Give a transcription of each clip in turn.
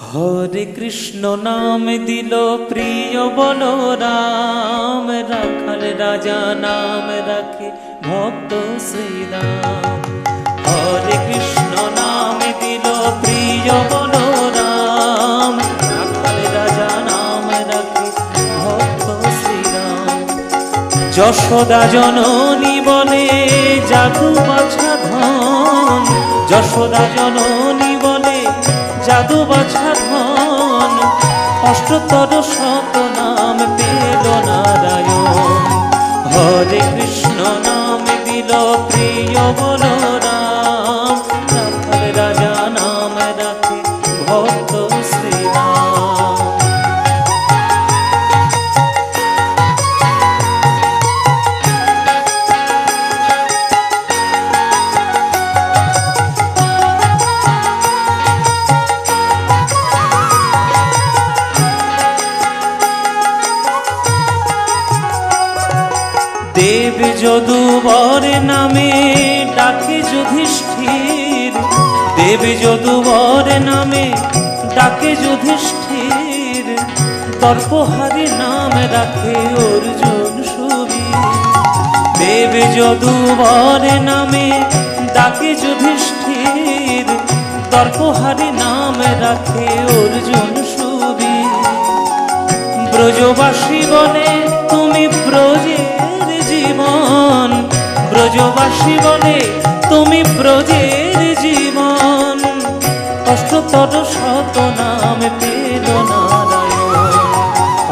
হরে কৃষ্ণ নাম দিল প্রিয় বলরাম, রাখাল রাজা নাম রাখে ভক্ত শ্রীরাম। হরে কৃষ্ণ নাম দিল প্রিয় বলরাম, রাখাল রাজা নাম রাখে ভক্ত শ্রীরাম। যশোদা জননী বলে জাদু বাছা ধন, যশোদা জননী বলে জাদু বাছা ধন। অষ্টতর শত নাম পেল নারায়ণ। হরে কৃষ্ণ নাম দিল প্রিয় বলরাম, রাখাল রাজা নাম রাখে ভক্ত শ্রীরাম। দেব যদুবর নামে ডাকে যুধিষ্ঠির, দেব যদুবর নামে ডাকে যুধিষ্ঠির। দর্পহারি নাম রাখে অর্জুন সুবীর। দেব যদুবর নামে ডাকে যুধিষ্ঠির, দর্পহারি নাম রাখে অর্জুন সুবীর। ব্রজবাসী বলে তুমি ব্রজের জীবন, ব্রজবাসী বলে তুমি ব্রজের জীবন। অষ্টতর শত নাম পেল নারায়ণ।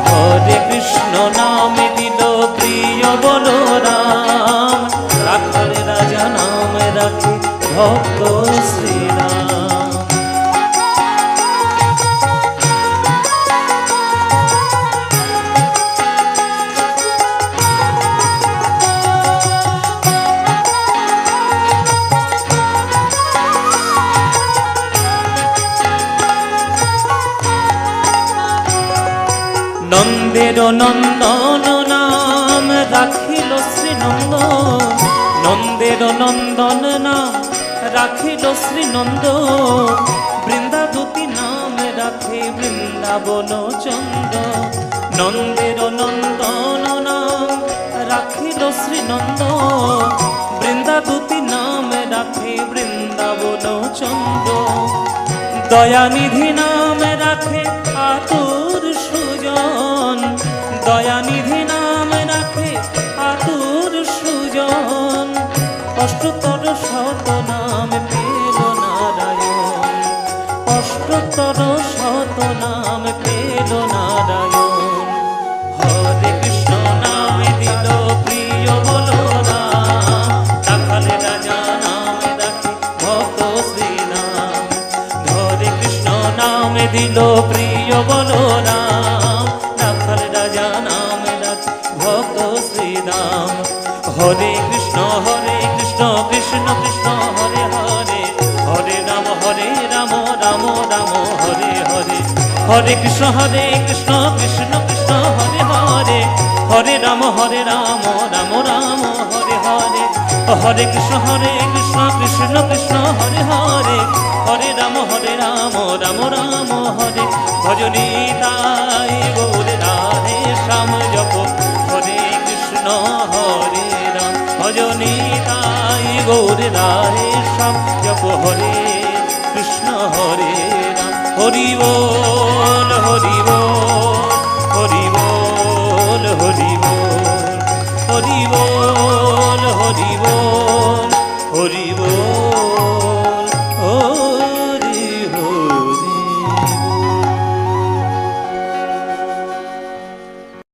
হরে কৃষ্ণ নাম দিল প্রিয় বলরাম, রাখাল রাজা নাম রাখে ভক্ত শ্রীরাম। নন্দের নন্দন নাম রাখিল শ্রীনন্দ, নন্দের নন্দন নাম রাখিল শ্রীনন্দ। বৃন্দাবতী নাম রাখে বৃন্দাবন চন্দ্র। নন্দের নন্দন নাম রাখিল শ্রীনন্দ, বৃন্দাবতী নাম রাখে বৃন্দাবন চন্দ্র। দয়ানিধি নাম রাখে আতুর সুজন, দয়ানিধি নাম রাখে আতুর সুজন। অষ্টতর শত নাম পেল নারায়ণ, অষ্টতর শত নাম পেল নারায়ণ। হরে কৃষ্ণ নাম দিল প্রিয় বলরাম, রাখাল রাজা নাম রাখে ভক্ত শ্রীরাম। হরে কৃষ্ণ নাম দিল প্রিয় বলরাম, রাখাল রাজা নাম রাখে ভক্ত শ্রীরাম। হরে কৃষ্ণ কৃষ্ণ কৃষ্ণ হরে হরে, হরে রাম রাম রাম হরে হরে। হরে কৃষ্ণ কৃষ্ণ কৃষ্ণ হরে হরে, হরে রাম রাম রাম হরে হরে। হরে কৃষ্ণ কৃষ্ণ কৃষ্ণ হরে হরে, হরে রাম রাম রাম হরে। ভজনী তাই গৌর রাধে শ্যাম জপ, হরে কৃষ্ণ হরে রাম। ভজনী তাই গৌর রাধে শ্যাম জপ, হরে কৃষ্ণ হরে রাম। হরি বল হরি বল, হরি বল হরি বল, হরি বল হরি বল, হরি বল।